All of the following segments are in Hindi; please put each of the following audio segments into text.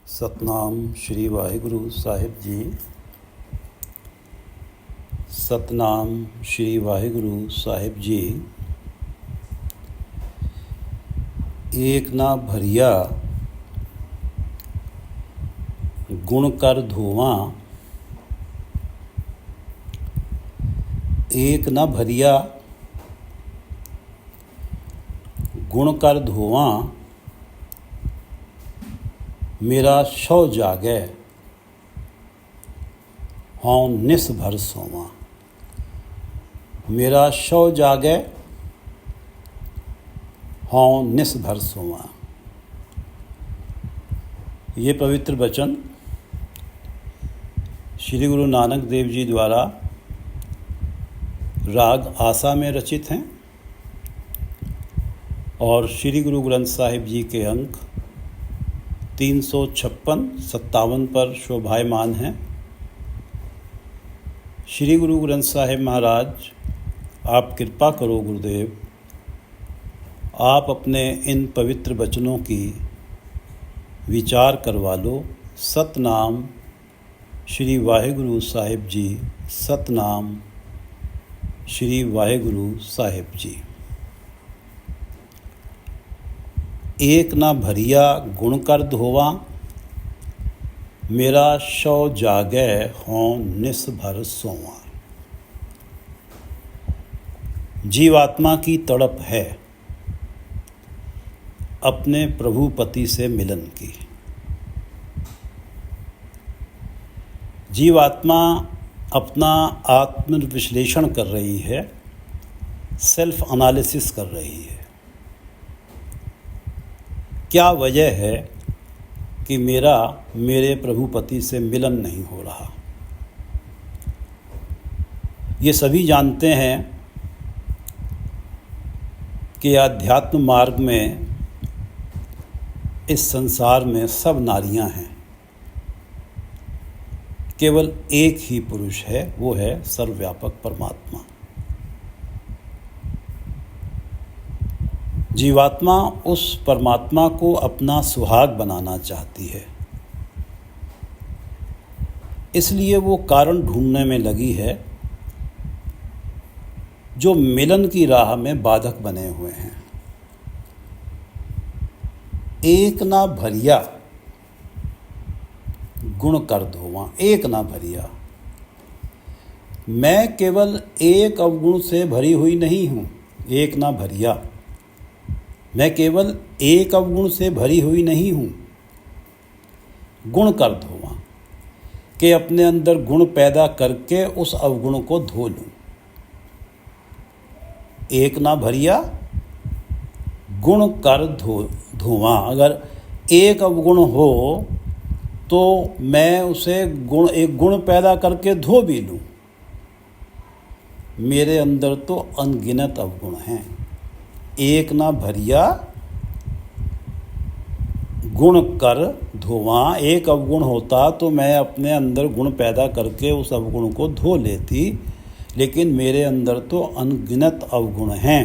सतनाम श्री वाहिगुरु साहिब जी। सतनाम श्री वाहिगुरु साहिब जी। एक ना भरिया गुण कर धोवां, एक ना भरिया गुण कर धोवां, मेरा शौ जागै हों निस भर सोवां। मेरा शौ जागै हों निस भर सोवां। ये पवित्र वचन श्री गुरु नानक देव जी द्वारा राग आसा में रचित हैं और श्री गुरु ग्रंथ साहिब जी के अंक 356-57 पर शोभायमान हैं। श्री गुरु ग्रंथ साहिब महाराज, आप कृपा करो गुरुदेव, आप अपने इन पवित्र वचनों की विचार करवा लो। सतनाम श्री वाहिगुरु साहिब जी। सतनाम श्री वाहिगुरु साहिब जी। एक ना भरिया गुण कर धोवां, मेरा शौ जागै हों निस भर सोवां। जीवात्मा की तड़प है अपने प्रभु पति से मिलन की। जीवात्मा अपना आत्म विश्लेषण कर रही है, सेल्फ एनालिसिस कर रही है। क्या वजह है कि मेरे प्रभुपति से मिलन नहीं हो रहा। ये सभी जानते हैं कि आध्यात्म मार्ग में इस संसार में सब नारियां हैं, केवल एक ही पुरुष है, वो है सर्वव्यापक परमात्मा। जीवात्मा उस परमात्मा को अपना सुहाग बनाना चाहती है, इसलिए वो कारण ढूंढने में लगी है जो मिलन की राह में बाधक बने हुए हैं। एक ना भरिया गुण कर धोवां, एक ना भरिया। मैं केवल एक अवगुण से भरी हुई नहीं हूँ। एक ना भरिया, मैं केवल एक अवगुण से भरी हुई नहीं हूँ। गुण कर धोवां, कि अपने अंदर गुण पैदा करके उस अवगुण को धो लूँ। एक ना भरिया गुण कर धोवां। अगर एक अवगुण हो तो मैं उसे एक गुण पैदा करके धो भी लूँ। मेरे अंदर तो अनगिनत अवगुण हैं। एक ना भरिया गुण कर धोवां। एक अवगुण होता तो मैं अपने अंदर गुण पैदा करके उस अवगुण को धो लेती, लेकिन मेरे अंदर तो अनगिनत अवगुण हैं,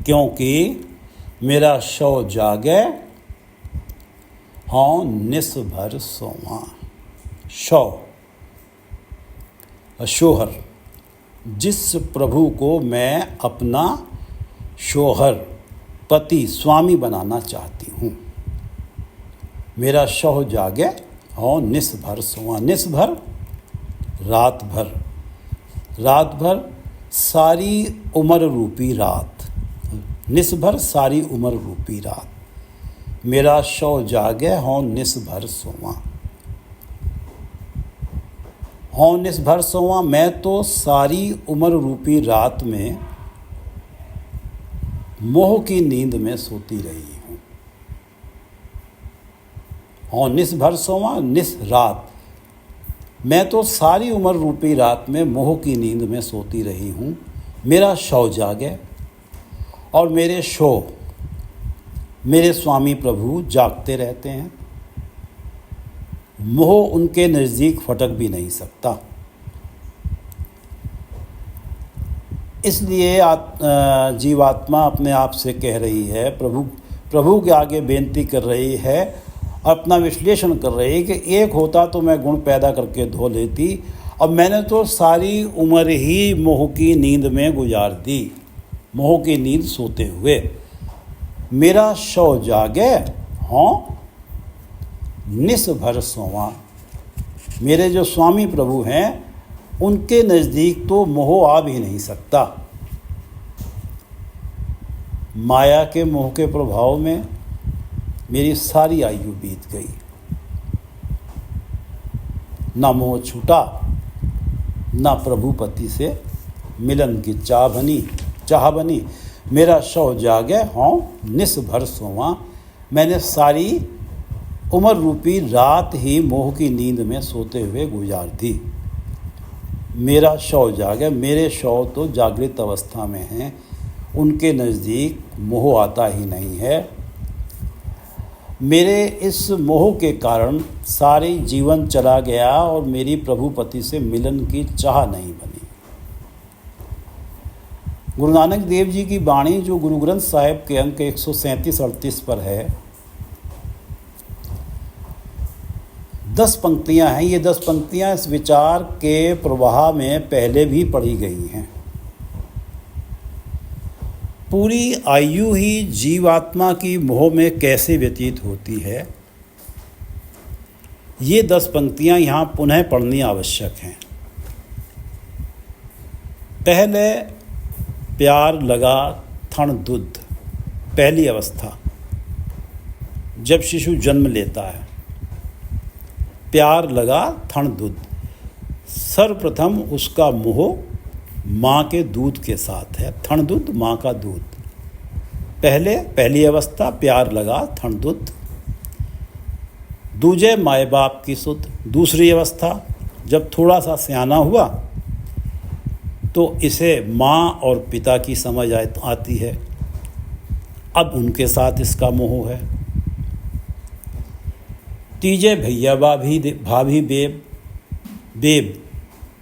क्योंकि मेरा शौ जागै हों निस भर सोवां। शौ शोहर, जिस प्रभु को मैं अपना शोहर, पति, स्वामी बनाना चाहती हूँ। मेरा शौ जागे हों निस भर सोवां। निस भर रात भर, रात भर सारी उम्र रूपी रात। निस भर सारी उम्र रूपी रात। मेरा शौ जागे हों निस भर सोवां। हों निस भर सोवां, मैं तो सारी उम्र रूपी रात में मोह की नींद में सोती रही हूँ। हों निस भर सोवां, निस रात, मैं तो सारी उम्र रूपी रात में मोह की नींद में सोती रही हूँ। मेरा शौ जागे और मेरे शो, मेरे स्वामी प्रभु जागते रहते हैं। मोह उनके नज़दीक फटक भी नहीं सकता। इसलिए जीवात्मा अपने आप से कह रही है, प्रभु के आगे बेनती कर रही है, अपना विश्लेषण कर रही है कि एक होता तो मैं गुण पैदा करके धो लेती, अब मैंने तो सारी उम्र ही मोह की नींद में गुजार दी, मोह की नींद सोते हुए। मेरा शव जागे हाँ निस भर सोवा। मेरे जो स्वामी प्रभु हैं उनके नज़दीक तो मोह आ भी नहीं सकता। माया के मोह के प्रभाव में मेरी सारी आयु बीत गई, ना मोह छूटा, ना प्रभुपति से मिलन की चाह बनी। मेरा शव जागे हाँ निस भर सोवा। मैंने सारी उम्र रूपी रात ही मोह की नींद में सोते हुए गुजार दी। मेरा शव जागे, मेरे शव तो जागृत अवस्था में हैं, उनके नज़दीक मोह आता ही नहीं है। मेरे इस मोह के कारण सारी जीवन चला गया और मेरी प्रभुपति से मिलन की चाह नहीं बनी। गुरु नानक देव जी की वाणी जो गुरु ग्रंथ साहिब के अंक 137-38 पर है, 10 पंक्तियां हैं। ये 10 पंक्तियां इस विचार के प्रवाह में पहले भी पढ़ी गई हैं। पूरी आयु ही जीवात्मा की मोह में कैसे व्यतीत होती है, ये 10 पंक्तियां यहाँ पुनः पढ़नी आवश्यक हैं। पहले प्यार लगा थण दुध, पहली अवस्था जब शिशु जन्म लेता है, प्यार लगा थण दुध। सर्वप्रथम उसका मोह माँ के दूध के साथ है, थण दूध माँ का दूध। पहली अवस्था प्यार लगा थण दूध। दूजे माए बाप की सुध। दूसरी अवस्था जब थोड़ा सा सियाना हुआ तो इसे माँ और पिता की समझ आती है, अब उनके साथ इसका मोह है। तीजे भैया भाभी बेब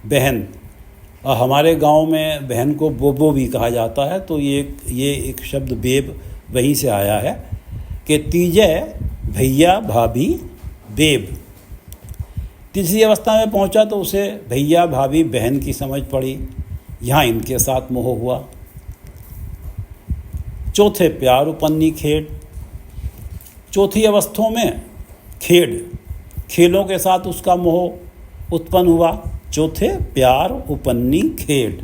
बहन, और हमारे गांव में बहन को बोबो भी कहा जाता है, तो ये एक शब्द बेब वहीं से आया है कि तीजे भैया भाभी बेब। तीसरी अवस्था में पहुंचा तो उसे भैया भाभी बहन की समझ पड़ी, यहाँ इनके साथ मोह हुआ। चौथे प्यार उपन्नी खेड। चौथी अवस्था में खेलों के साथ उसका मोह उत्पन्न हुआ। चौथे प्यार उपन्नी खेड,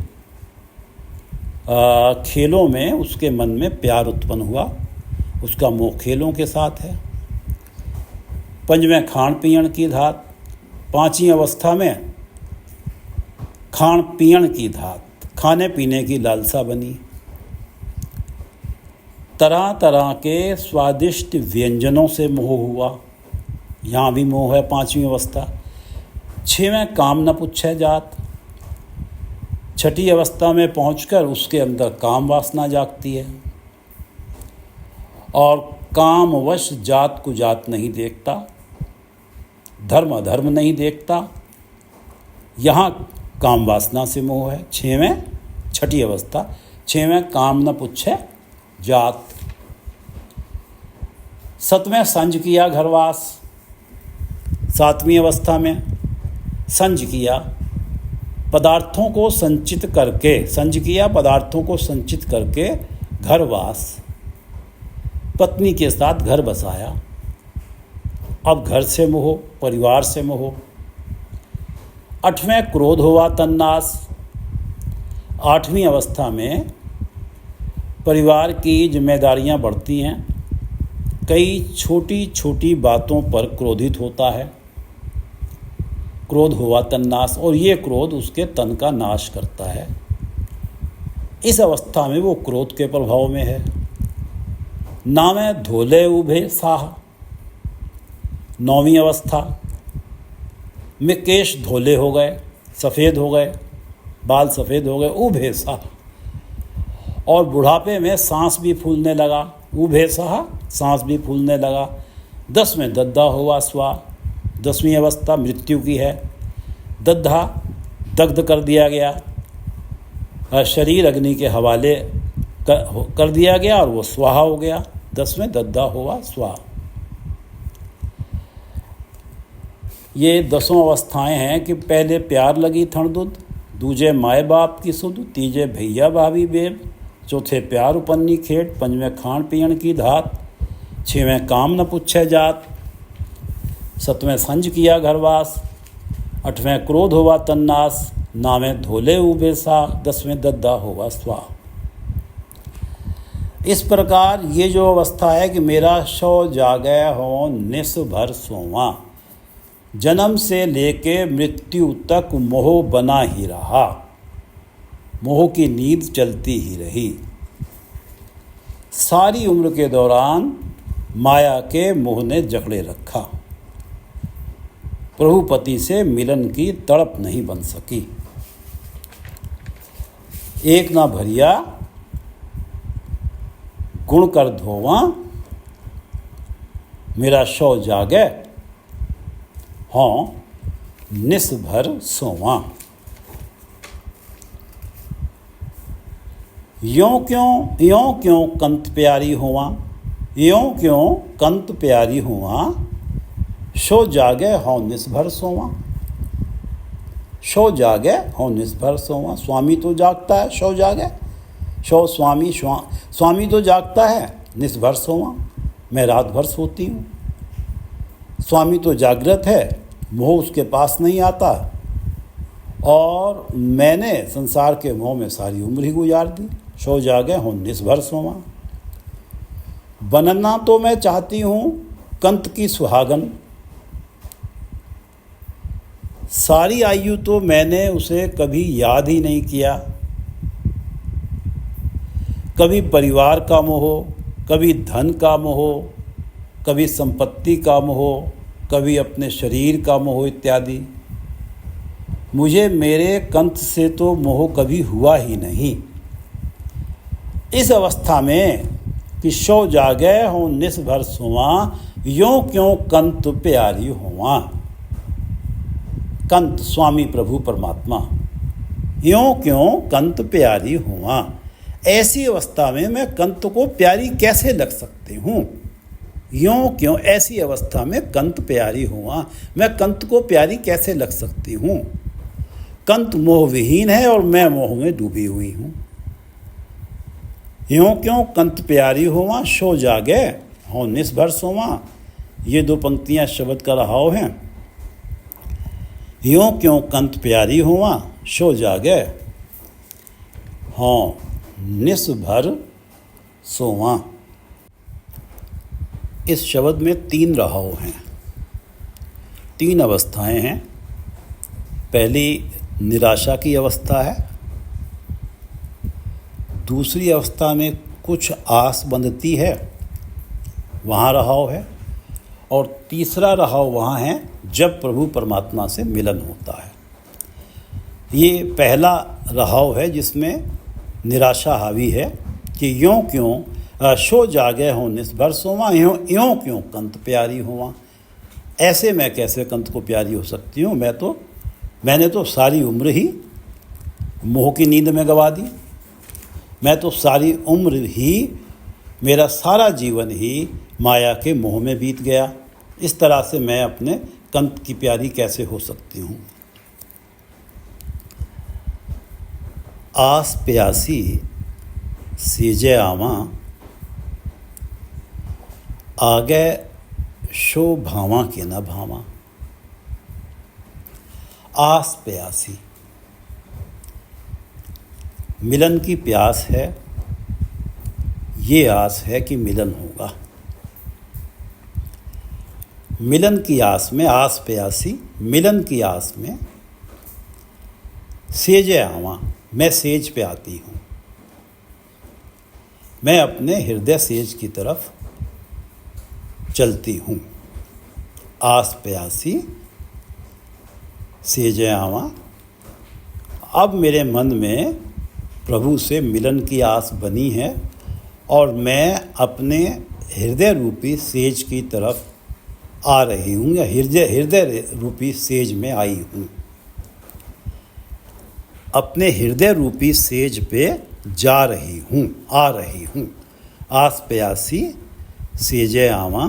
खेलों में उसके मन में प्यार उत्पन्न हुआ, उसका मोह खेलों के साथ है। पंजवें खान पियण की धात। पांचवी अवस्था में खान पियण की धात, खाने पीने की लालसा बनी। तरह तरह के स्वादिष्ट व्यंजनों से मोह हुआ, यहाँ भी मोह है, पांचवी अवस्था। छवें काम न पूछे जात। छठी अवस्था में पहुंचकर उसके अंदर काम वासना जागती है और कामवश जात को जात नहीं देखता, धर्म अधर्म नहीं देखता, यहाँ काम वासना से मोह है। छठी अवस्था। छवें काम न पूछे जात। सतवें संज किया घरवास। सातवीं अवस्था में संज किया, पदार्थों को संचित करके घरवास, पत्नी के साथ घर बसाया। अब घर से मोह, परिवार से मोह। आठवें क्रोध हुआ तन्नास। आठवीं अवस्था में परिवार की जिम्मेदारियां बढ़ती हैं, कई छोटी छोटी बातों पर क्रोधित होता है। क्रोध हुआ तन्नास, और ये क्रोध उसके तन का नाश करता है। इस अवस्था में वो क्रोध के प्रभाव में है। नामे धोले उभे साह। नौवीं अवस्था में केश धोले हो गए, सफ़ेद हो गए, बाल सफ़ेद हो गए, उभे साह, और बुढ़ापे में सांस भी फूलने लगा। उभे साह, सांस भी फूलने लगा। 10 में दद्दा हुआ स्वा। 10वीं अवस्था मृत्यु की है। दद्धा, दग्ध कर दिया गया, शरीर अग्नि के हवाले कर दिया गया और वो स्वाहा हो गया। 10 में दद्दा हुआ स्वा। ये 10 अवस्थाएं हैं कि पहले प्यार लगी थणदुद, दूजे माए बाप की सुध, तीजे भैया भाभी बेब, चौथे प्यार उपन्नी खेट, पंजवें खान पीण की धात, छवें काम न पुछे जात, सतवें संज किया घरवास, 8वें क्रोध हुआ तन्नास, 9वें धोले उबे सा, 10वें दद्दा होगा स्वा। इस प्रकार ये जो अवस्था है कि मेरा शव जागे हो निस भर सोवा, जन्म से लेके मृत्यु तक मोह बना ही रहा, मोह की नींद चलती ही रही। सारी उम्र के दौरान माया के मोह ने जकड़े रखा, प्रभुपति से मिलन की तड़प नहीं बन सकी। एक ना भरिया गुण कर धोवा, मेरा शव जागे हाँ निस भर सोवा। यों क्यों कंत प्यारी हुआ, यों क्यों कंत प्यारी हुआ, शो जागे हाँ निस भर सोवा, शो जागे हाँ निस भर सोवा। स्वामी तो जागता है, शो जागे, शो स्वामी तो जागता है, निस भर सोवा, मैं रात भर सोती हूँ। स्वामी तो जागृत है, मोह उसके पास नहीं आता, और मैंने संसार के मोह में सारी उम्र ही गुजार दी। शो जागे हूँ निस भर सोवा। बनना तो मैं चाहती हूँ कंत की सुहागन, सारी आयु तो मैंने उसे कभी याद ही नहीं किया। कभी परिवार का मोह, कभी धन का मोह, कभी संपत्ति का मोह, कभी अपने शरीर का मोह इत्यादि। मुझे मेरे कंत से तो मोह कभी हुआ ही नहीं। इस अवस्था में कि शो जागे हो निस भर सोवा, यों क्यों कंत प्यारी हुआ। कंत स्वामी प्रभु परमात्मा, यों क्यों कंत प्यारी हुआ। ऐसी अवस्था में मैं कंत को प्यारी कैसे लग सकती हूँ। यों क्यों ऐसी अवस्था में कंत प्यारी हुआ, मैं कंत को प्यारी कैसे लग सकती हूँ। कंत मोह विहीन है और मैं मोह में डूबी हुई हूँ। यों क्यों कंत प्यारी हुआ, शो जागे हो निस भर सोवा। ये 2 पंक्तियाँ शब्द का रहाव हैं। यों क्यों कंत प्यारी हुआ, शो जागे हाँ निस भर सोवा। इस शब्द में 3 रहाव हैं, 3 अवस्थाएं हैं। पहली निराशा की अवस्था है, दूसरी अवस्था में कुछ आस बंधती है, वहाँ रहाव है, और तीसरा रहाव वहाँ है जब प्रभु परमात्मा से मिलन होता है। ये पहला रहाव है जिसमें निराशा हावी है कि यों क्यों शो जागे हो निस भर सोवा, यों क्यों कंत प्यारी हुआ। ऐसे मैं कैसे कंत को प्यारी हो सकती हूँ। मैंने तो सारी उम्र ही मोह की नींद में गवा दी। मैं तो सारी उम्र ही, मेरा सारा जीवन ही माया के मोह में बीत गया। इस तरह से मैं अपने कंत की प्यारी कैसे हो सकती हूँ। आस प्यासी सीजे आवा, आगे शो भावा के न भावा। आस प्यासी, मिलन की प्यास है, ये आस है कि मिलन होगा। मिलन की आस में, आस प्यासी मिलन की आस में, सेजे आवा, मैं सेज पे आती हूँ। मैं अपने हृदय सेज की तरफ चलती हूँ। आस प्यासी सेजे आवा। अब मेरे मन में प्रभु से मिलन की आस बनी है और मैं अपने हृदय रूपी सेज की तरफ आ रही हूँ, या हृदय रूपी सेज में आई हूँ। अपने हृदय रूपी सेज पे जा रही हूँ, आ रही हूँ। आस प्यासी सेजे आवा,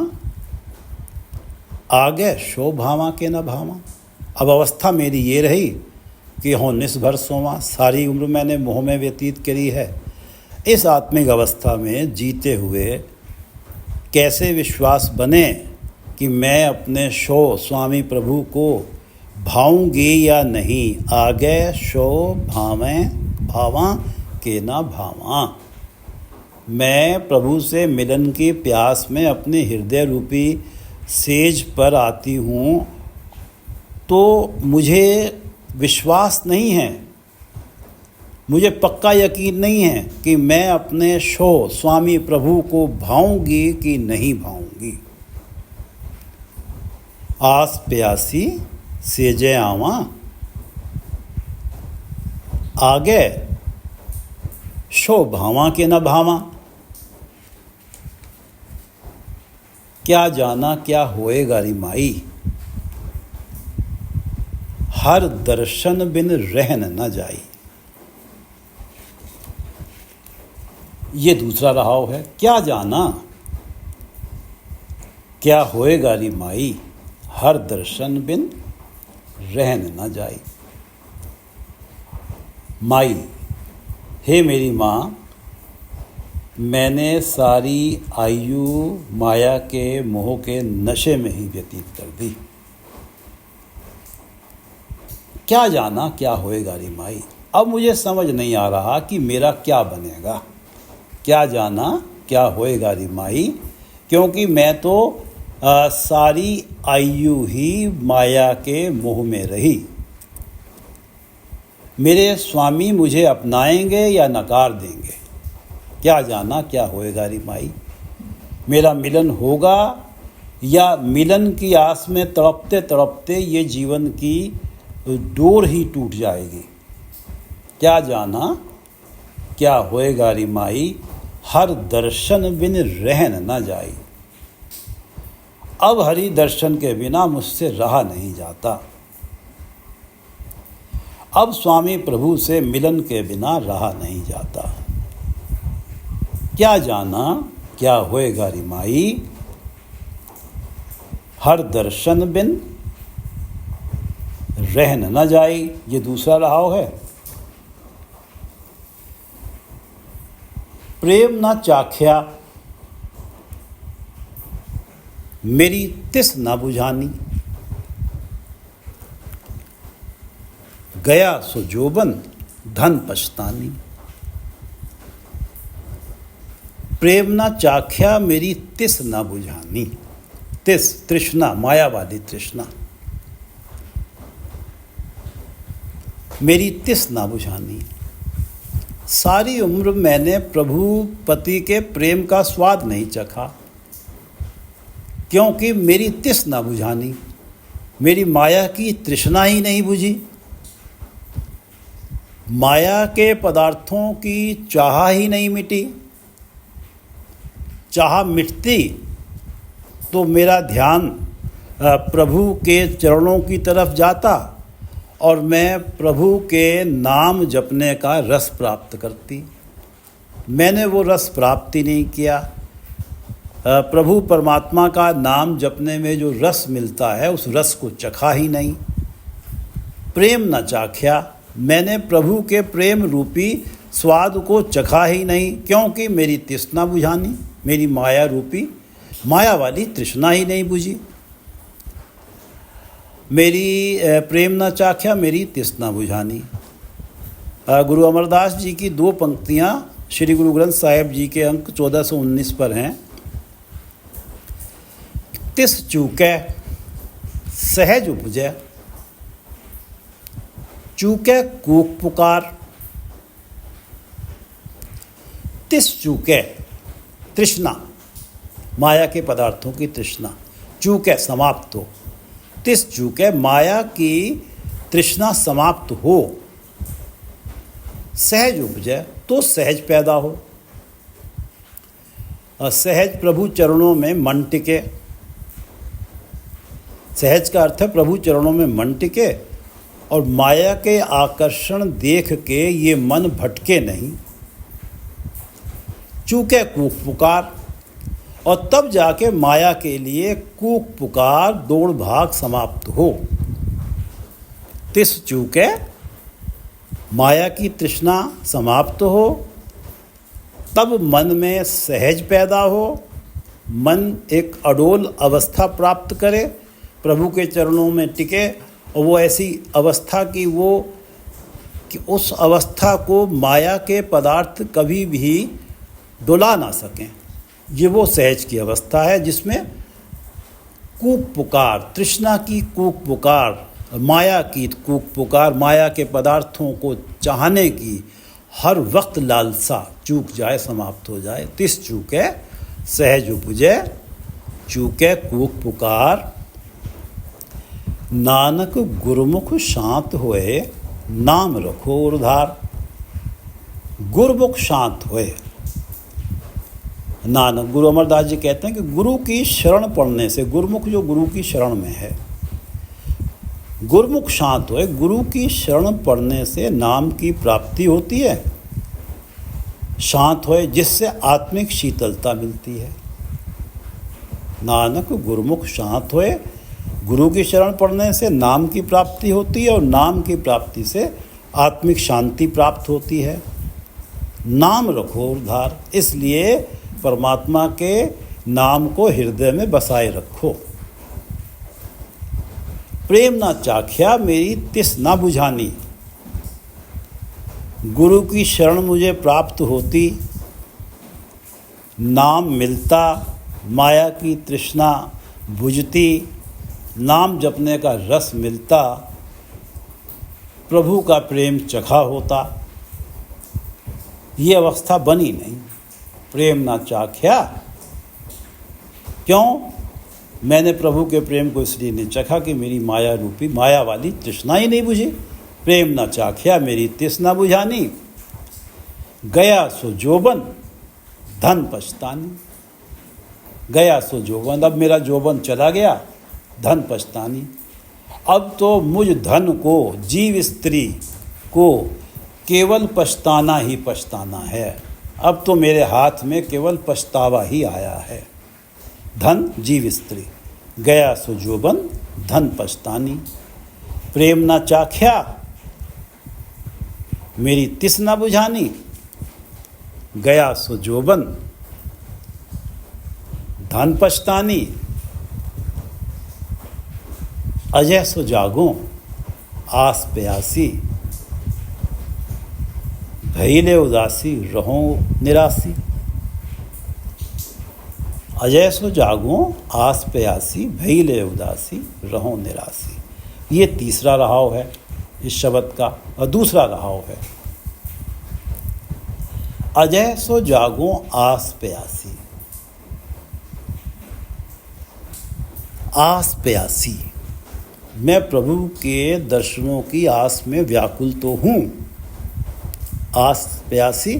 आगे शो भावा के न भावा। अब अवस्था मेरी ये रही कि हो निस्भर सोवा, सारी उम्र मैंने मोह में व्यतीत करी है। इस आत्मिक अवस्था में जीते हुए कैसे विश्वास बने कि मैं अपने शो स्वामी प्रभु को भाऊंगी या नहीं। आगे शो भावें भावा के ना भावा। मैं प्रभु से मिलन की प्यास में अपने हृदय रूपी सेज पर आती हूँ तो मुझे विश्वास नहीं है, मुझे पक्का यकीन नहीं है कि मैं अपने शो स्वामी प्रभु को भाऊंगी कि नहीं भाऊंगी। आस प्यासी सेजे आवा, आगे शो भावा के न भावा। क्या जाना क्या होएगा री माई, हर दर्शन बिन रहन न जाई। ये दूसरा रहाव है। क्या जाना क्या होएगा री माई, हर दर्शन बिन रहन न जाई। माई, हे मेरी माँ, मैंने सारी आयु माया के मोह के नशे में ही व्यतीत कर दी। क्या जाना क्या होएगा री माई। अब मुझे समझ नहीं आ रहा कि मेरा क्या बनेगा। क्या जाना क्या होएगा री माई, क्योंकि मैं तो सारी आयु ही माया के मोह में रही। मेरे स्वामी मुझे अपनाएंगे या नकार देंगे। क्या जाना क्या होएगा री माई। मेरा मिलन होगा या मिलन की आस में तड़पते तड़पते ये जीवन की डोर ही टूट जाएगी। क्या जाना क्या होएगा री माई, हर दर्शन बिन रहन न जाई। अब हरि दर्शन के बिना मुझसे रहा नहीं जाता। अब स्वामी प्रभु से मिलन के बिना रहा नहीं जाता। क्या जाना क्या होएगा री माई, हर दर्शन बिन रहन न जाई। ये दूसरा रहाव है। प्रेम न चाख्या मेरी तिस न बुझानी। गया सो जोबन धन पछतानी। प्रेम न चाख्या मेरी तिस न बुझानी। तिस तृष्णा, मायावादी तृष्णा। मेरी तिस न बुझानी। सारी उम्र मैंने प्रभु पति के प्रेम का स्वाद नहीं चखा, क्योंकि मेरी तिस न बुझानी। मेरी माया की तृष्णा ही नहीं बुझी। माया के पदार्थों की चाह ही नहीं मिटी। चाह मिटती तो मेरा ध्यान प्रभु के चरणों की तरफ जाता और मैं प्रभु के नाम जपने का रस प्राप्त करती। मैंने वो रस प्राप्ति नहीं किया। प्रभु परमात्मा का नाम जपने में जो रस मिलता है उस रस को चखा ही नहीं। प्रेम न चाख्या, मैंने प्रभु के प्रेम रूपी स्वाद को चखा ही नहीं, क्योंकि मेरी तृष्णा बुझानी, मेरी माया रूपी माया वाली तृष्णा ही नहीं बुझी। मेरी प्रेम न चाख्या मेरी तृष्णा बुझानी। गुरु अमरदास जी की दो पंक्तियाँ श्री गुरु ग्रंथ साहिब जी के अंक 1419 पर हैं। तिस चूकै सहज उपजै, चूकै कूक पुकार। तिस चूकै तृष्णा, माया के पदार्थों की तृष्णा। चूकै समाप्त हो। तिस चूकै माया की तृष्णा समाप्त हो। सहज उपजै, तो सहज पैदा हो। सहज प्रभु चरणों में मन टिके। सहज का अर्थ है प्रभु चरणों में मन टिके और माया के आकर्षण देख के ये मन भटके नहीं। चूके कूक पुकार, और तब जाके माया के लिए कूक पुकार दौड़ भाग समाप्त हो। तिस चूके माया की तृष्णा समाप्त हो, तब मन में सहज पैदा हो, मन एक अडोल अवस्था प्राप्त करे, प्रभु के चरणों में टिके, और वो ऐसी अवस्था कि उस अवस्था को माया के पदार्थ कभी भी डुला ना सकें। ये वो सहज की अवस्था है जिसमें कूक पुकार, तृष्णा की कूक पुकार, माया की कूक पुकार, माया के पदार्थों को चाहने की हर वक्त लालसा चूक जाए, समाप्त हो जाए। तिस चूके सहज उपजे, चूके कूक पुकार, नानक गुरुमुख शांत होए, नाम रखो उधार। गुरुमुख शांत होए, नानक, गुरु अमरदास जी कहते हैं कि गुरु की शरण पड़ने से, गुरुमुख जो गुरु की शरण में है, गुरुमुख शांत होए, गुरु की शरण पड़ने से नाम की प्राप्ति होती है। शांत होए जिससे आत्मिक शीतलता मिलती है। नानक गुरुमुख शांत होए, गुरु की शरण पड़ने से नाम की प्राप्ति होती है, और नाम की प्राप्ति से आत्मिक शांति प्राप्त होती है। नाम रखो उधार, इसलिए परमात्मा के नाम को हृदय में बसाए रखो। प्रेम ना चाख्या मेरी तिस ना बुझानी, गुरु की शरण मुझे प्राप्त होती, नाम मिलता, माया की तृष्णा बुझती, नाम जपने का रस मिलता, प्रभु का प्रेम चखा होता। ये अवस्था बनी नहीं। प्रेम ना चाख्या, क्यों? मैंने प्रभु के प्रेम को इसलिए नहीं चखा कि मेरी माया रूपी, माया वाली तृष्णा ही नहीं बुझी। प्रेम ना चाख्या मेरी तृष्णा बुझानी, गया सो जोबन धन पछतानी। गया सो जोबन, अब मेरा जोबन चला गया, धन पछतानी। अब तो मुझ धन को, जीव स्त्री को केवल पछताना ही पछताना है। अब तो मेरे हाथ में केवल पछतावा ही आया है। धन जीव स्त्री, गया सो जोबन धन पछतानी। प्रेम ना चाख्या मेरी तिस ना बुझानी, गया सो जोबन धन पछतानी। अजय सो जागो आस प्यासी, भइले उदासी रहो निरासी। अजय सो जागो आस प्यासी, भइले उदासी रहो निरासी। ये तीसरा रहाव है इस शब्द का, और दूसरा रहाव है अजय सो जागो आस प्यासी। आस प्यासी, मैं प्रभु के दर्शनों की आस में व्याकुल तो हूँ। आस प्यासी,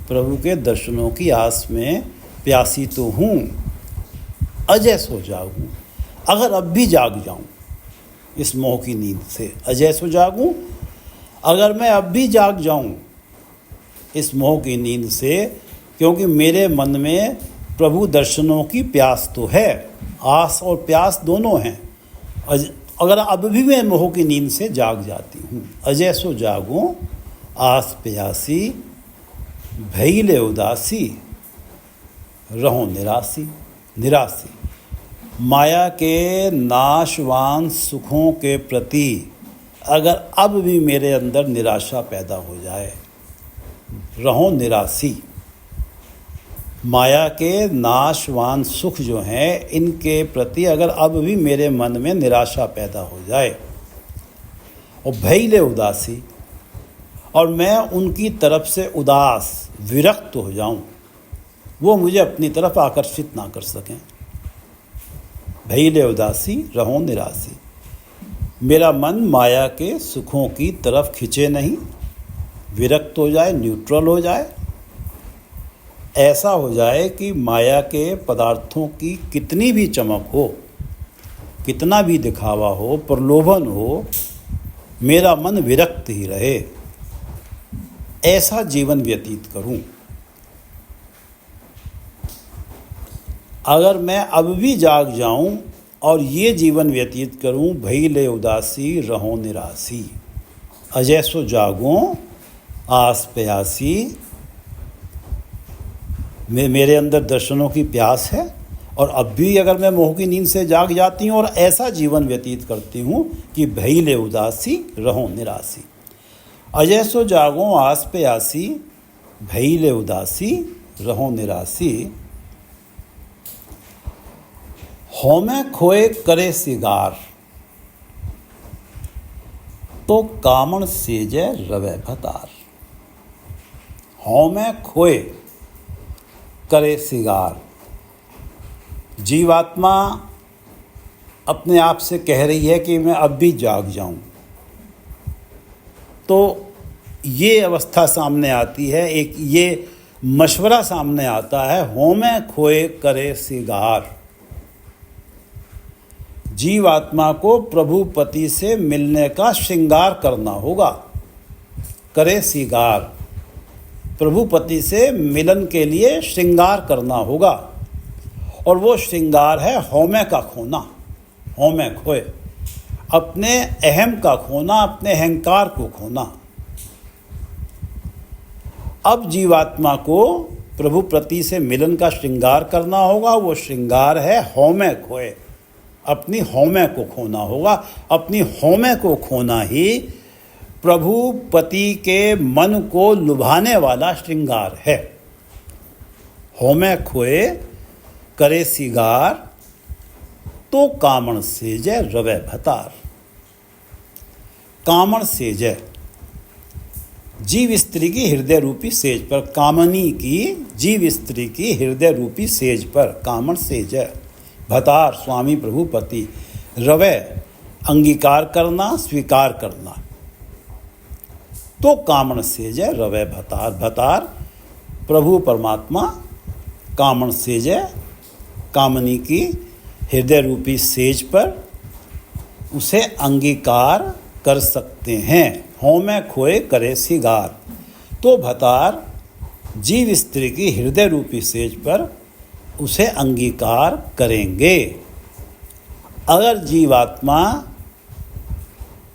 प्रभु के दर्शनों की आस में प्यासी तो हूँ। अजय सो जागूं, अगर अब भी जाग जाऊं इस मोह की नींद से, अजय सो जागूं, अगर मैं अब भी जाग जाऊं इस मोह की नींद से, क्योंकि मेरे मन में प्रभु दर्शनों की प्यास तो है, आस और प्यास दोनों हैं। अगर अब भी मैं मोह की नींद से जाग जाती हूँ, अजय सो जागूं आस प्यासी, भइले उदासी रहो निरासी। निरासी, माया के नाशवान सुखों के प्रति अगर अब भी मेरे अंदर निराशा पैदा हो जाए, रहो निरासी। माया के नाशवान सुख जो हैं, इनके प्रति अगर अब भी मेरे मन में निराशा पैदा हो जाए, और भइले उदासी, और मैं उनकी तरफ से उदास विरक्त हो जाऊं, वो मुझे अपनी तरफ आकर्षित ना कर सकें। भइले उदासी रहो निरासी, मेरा मन माया के सुखों की तरफ खिंचे नहीं, विरक्त हो जाए, न्यूट्रल हो जाए। ऐसा हो जाए कि माया के पदार्थों की कितनी भी चमक हो, कितना भी दिखावा हो, प्रलोभन हो, मेरा मन विरक्त ही रहे। ऐसा जीवन व्यतीत करूं। अगर मैं अब भी जाग जाऊं और ये जीवन व्यतीत करूं, भई ले उदासी रहो निरासी। अजय सो जागूं आस प्यासी। मेरे अंदर दर्शनों की प्यास है, और अब भी अगर मैं मोह की नींद से जाग जाती हूँ और ऐसा जीवन व्यतीत करती हूँ कि भई ले उदासी रहो निरासी। अजय सो जागो आस पे आसी, भई ले उदासी रहो निरासी। होमे खोए करे सिगार, तो कामण सेजे रवे भतार। होमे खोए करे सिगार। जीवात्मा अपने आप से कह रही है कि मैं अब भी जाग जाऊं, तो ये अवस्था सामने आती है, एक ये मशवरा सामने आता है, होमे खोए करे सिगार। जीवात्मा को प्रभु पति से मिलने का श्रृंगार करना होगा। करे सिगार, प्रभु पति से मिलन के लिए श्रृंगार करना होगा, और वो श्रृंगार है होमे का खोना। होमे खोए, अपने अहम का खोना, अपने अहंकार को खोना। अब जीवात्मा को प्रभु पति से मिलन का श्रृंगार करना होगा। वो श्रृंगार है होमे खोए, अपनी होमे को खोना होगा। अपनी होमे को खोना ही प्रभु पति के मन को लुभाने वाला श्रृंगार है। होमे खोए करे सिगार, तो कामण सेजय रवे भतार। कामण सेजय, जीव स्त्री की हृदय रूपी सेज पर, कामनी की जीव स्त्री की हृदय रूपी सेज पर कामण सेजय। भतार स्वामी प्रभु पति, रवे अंगीकार करना, स्वीकार करना। तो कामण सेजय रवे भतार। भतार प्रभु परमात्मा, कामण सेजय कामनी की हृदय रूपी सेज पर उसे अंगीकार कर सकते हैं। होमे खोए करे सिगार, तो भतार जीव स्त्री की हृदय रूपी सेज पर उसे अंगीकार करेंगे। अगर जीवात्मा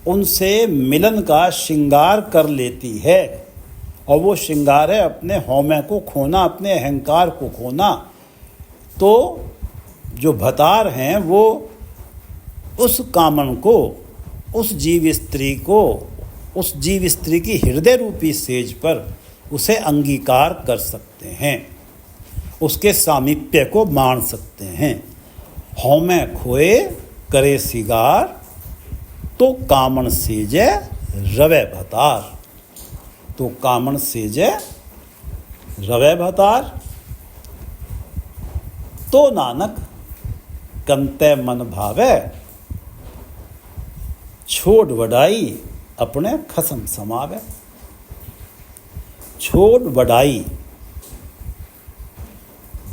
उनसे मिलन का श्रृंगार कर लेती है, और वो श्रृंगार है अपने होमे को खोना, अपने अहंकार को खोना, तो जो भतार हैं वो उस कामन को, उस जीव स्त्री को, उस जीव स्त्री की हृदय रूपी सेज पर उसे अंगीकार कर सकते हैं, उसके सामीप्य को मान सकते हैं। होमे खोए करे सिगार, तो कामण सेजय रवे भतार। तो कामण सेजय रवे भतार। तो नानक कंते मन भावे, छोड़ वडाई अपने खसम समावे। छोड़ वडाई,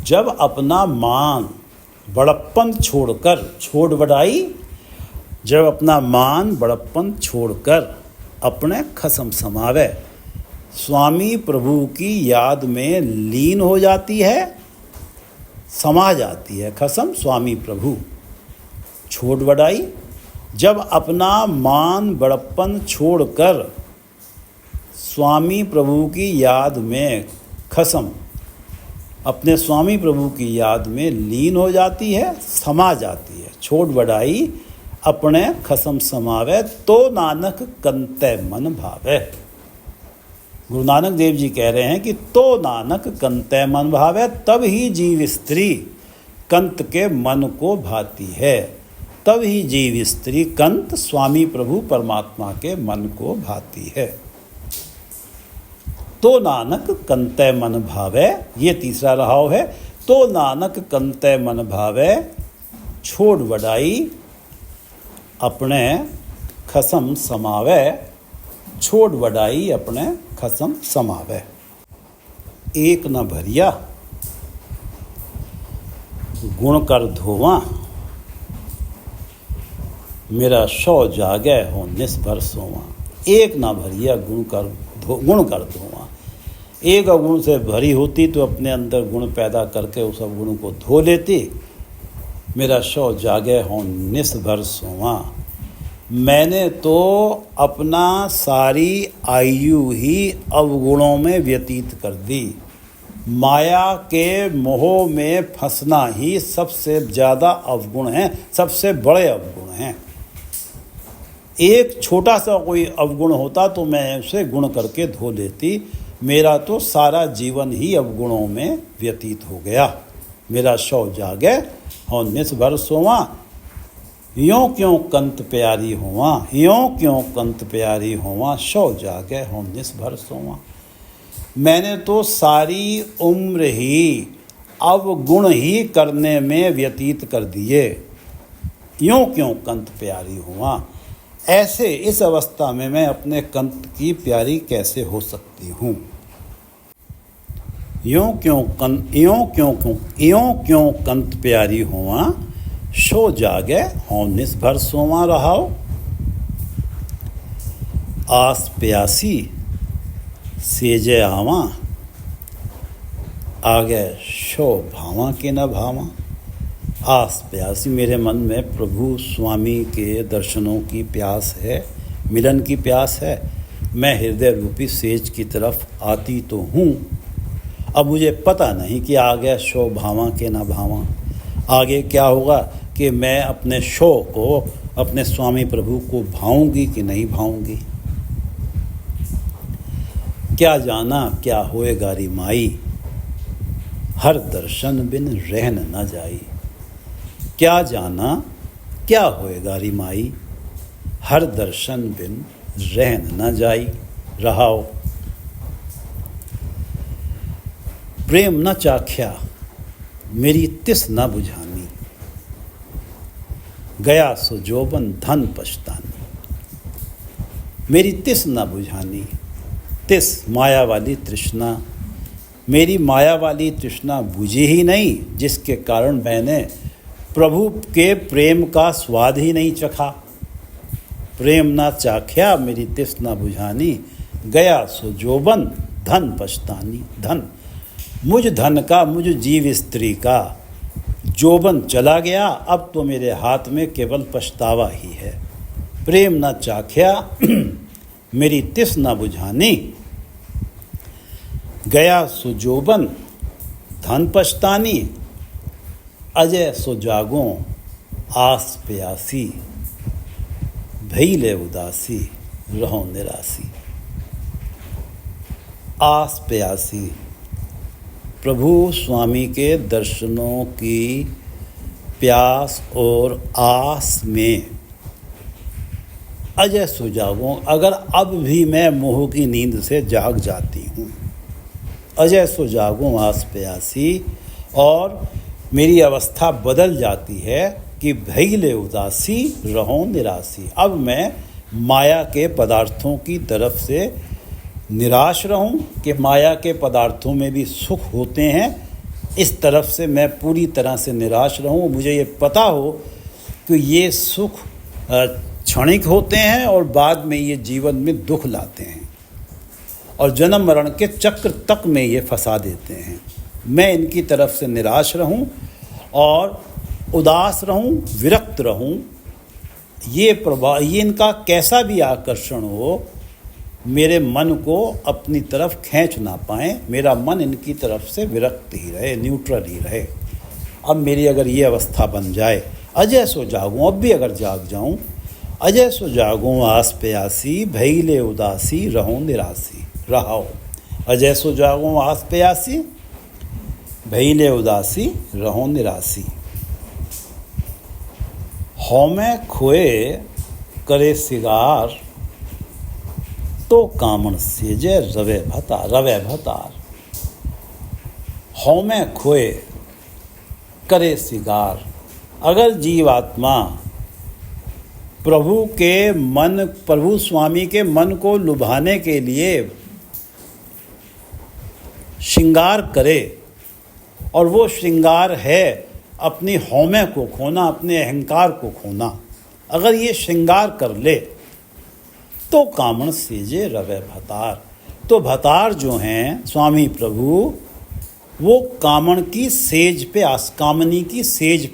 जब अपना मान बड़प्पन छोड़कर, छोड़ वडाई जब अपना मान बड़प्पन छोड़कर अपने खसम समावे, स्वामी प्रभु की याद में लीन हो जाती है, समा जाती है। खसम स्वामी प्रभु। छोड़ वडाई, जब अपना मान बड़प्पन छोड़कर स्वामी प्रभु की याद में, खसम अपने स्वामी प्रभु की याद में लीन हो जाती है, समा जाती है। छोड़ वडाई अपने खसम समावे, तो नानक कंते मन भावे। गुरु नानक देव जी कह रहे हैं कि तो नानक कंते मन भावे, तब ही जीव स्त्री कंत के मन को भाती है। तब ही जीव स्त्री कंत स्वामी प्रभु परमात्मा के मन को भाती है। तो नानक कंते मन भावे, ये तीसरा रहाव है। तो नानक कंते मन भावे, छोड़ वडाई अपने खसम समावे। छोड़ वडाई अपने खसम समावे। एक न भरिया गुण कर धोवा, मेरा शौ जागे हो निस्भर सोवा। एक न भरिया गुण कर धोवा। एक अवगुण से भरी होती तो अपने अंदर गुण पैदा करके उस अवगुण को धो लेती। मेरा शौ जागे हों निस भर सोवा। मैंने तो अपना सारी आयु ही अवगुणों में व्यतीत कर दी। माया के मोह में फंसना ही सबसे ज़्यादा अवगुण है, सबसे बड़े अवगुण हैं। एक छोटा सा कोई अवगुण होता तो मैं उसे गुण करके धो लेती। मेरा तो सारा जीवन ही अवगुणों में व्यतीत हो गया। मेरा शौ जागे और निस भर सोवा। यों क्यों कंत प्यारी होवा, यों क्यों कंत प्यारी होवा। शौ जागे और निस भर सोवा। मैंने तो सारी उम्र ही अवगुण ही करने में व्यतीत कर दिए। यों क्यों कंत प्यारी हुआ। ऐसे इस अवस्था में मैं अपने कंत की प्यारी कैसे हो सकती हूँ। यों क्यों कंत प्यारी हुआ। शो जागे हों निस भर सोवा रहाओ। आस प्यासी सेजे आवा। आगे शो भावा के न भावा। आस प्यासी, मेरे मन में प्रभु स्वामी के दर्शनों की प्यास है, मिलन की प्यास है। मैं हृदय रूपी सेज की तरफ आती तो हूँ। अब मुझे पता नहीं कि आगे शो भावा के न भावा। आगे क्या होगा कि मैं अपने शो को, अपने स्वामी प्रभु को भाऊंगी कि नहीं भाऊंगी। क्या जाना क्या होएगा री माई। हर दर्शन बिन रहन न जाई। क्या जाना क्या होएगा री माई। हर दर्शन बिन रहन न जाई। रहाओ। प्रेम न चाख्या मेरी तिस न बुझानी। गया सो जोबन धन पछतानी। मेरी तिस न बुझानी। तिस माया वाली तृष्णा, मेरी माया वाली तृष्णा बुझी ही नहीं, जिसके कारण मैंने प्रभु के प्रेम का स्वाद ही नहीं चखा। प्रेम ना चाख्या मेरी तिस ना बुझानी। गया सो जोबन धन पछतानी। धन, मुझ धन का, मुझ जीव स्त्री का जोबन चला गया। अब तो मेरे हाथ में केवल पछतावा ही है। प्रेम ना चाख्या मेरी तिस ना बुझानी। गया सो जोबन धन पछतानी। अजय सो जागो आस प्यासी। भइले उदासी रहो निरासी। आस प्यासी, प्रभु स्वामी के दर्शनों की प्यास और आस में अजय सो जागो। अगर अब भी मैं मोह की नींद से जाग जाती हूँ। अजय सो जागो आस प्यासी, और मेरी अवस्था बदल जाती है कि भइले उदासी रहो निरासी। अब मैं माया के पदार्थों की तरफ से निराश रहूं कि माया के पदार्थों में भी सुख होते हैं, इस तरफ से मैं पूरी तरह से निराश रहूं। मुझे ये पता हो कि ये सुख क्षणिक होते हैं और बाद में ये जीवन में दुख लाते हैं और जन्म मरण के चक्र तक में ये फंसा देते हैं। मैं इनकी तरफ से निराश रहूं और उदास रहूं, विरक्त रहूं। ये प्रभाव, ये इनका कैसा भी आकर्षण हो, मेरे मन को अपनी तरफ खींच ना पाएं। मेरा मन इनकी तरफ से विरक्त ही रहे, न्यूट्रल ही रहे। अब मेरी अगर ये अवस्था बन जाए, अजय सो जागूं, अब भी अगर जाग जाऊं, अजय सो जागूं आस प्यासी। भइले उदासी रहो निरासी। रहाओ। अजय सो जागूं आस प्यासी। भइले उदासी रहो निरासी। हौमे खोए करे सिगार। तो कामण सेजे रवे भतार। रवे भतार। हौमे खोए करे सिगार। अगर जीवात्मा प्रभु स्वामी के मन को लुभाने के लिए श्रृंगार करे, और वो श्रृंगार है अपनी हौमे को खोना, अपने अहंकार को खोना, अगर ये श्रृंगार कर ले तो कामण सेजे रवे भतार। तो भतार जो हैं स्वामी प्रभु, वो कामनी की सेज पे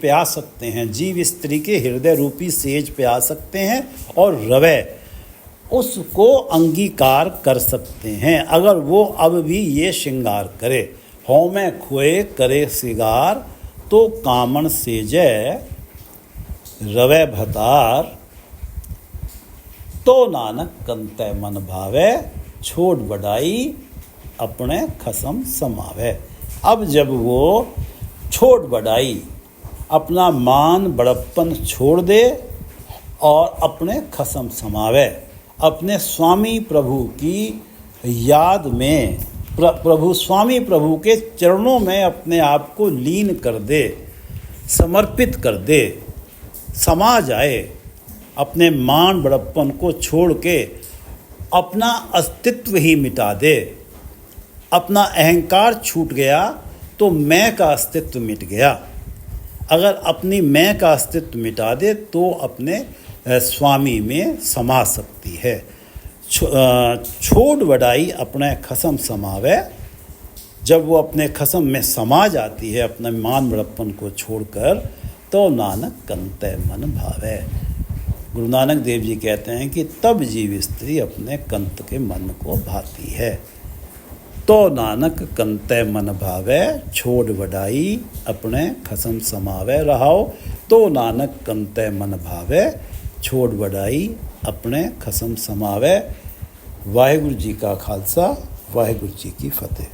आ सकते हैं, जीव स्त्री के हृदय रूपी सेज पे आ सकते हैं और रवे उसको अंगीकार कर सकते हैं। अगर वो अब भी ये श्रृंगार करे, होमे खोए करे सिगार, तो कामन सेजय रवे भतार, तो नानक कंतै मन भावे, छोड़ बढ़ाई अपने खसम समावे। अब जब वो छोड़ बढ़ाई, अपना मान बड़प्पन छोड़ दे और अपने खसम समावे, अपने स्वामी प्रभु की याद में स्वामी प्रभु के चरणों में अपने आप को लीन कर दे, समर्पित कर दे, समा जाए, अपने मान बड़प्पन को छोड़ के अपना अस्तित्व ही मिटा दे। अपना अहंकार छूट गया तो मैं का अस्तित्व मिट गया। अगर अपनी मैं का अस्तित्व मिटा दे तो अपने स्वामी में समा सकती है। छोड़ बढ़ाई अपने खसम समावे, जब वो अपने खसम में समा जाती है अपने मान बड़प्पन को छोड़कर, तो नानक कंतै मन भावे। गुरु नानक देव जी कहते हैं कि तब जीव स्त्री अपने कंत के मन को भाती है। तो नानक कंतै मन भावे, छोड़ बढ़ाई अपने खसम समावे रहाओ। तो नानक कंतै मन भावे, छोड़ बढ़ाई अपने खसम समावे। वाहिगुरु जी का खालसा, वाहिगुरु जी की फतेह।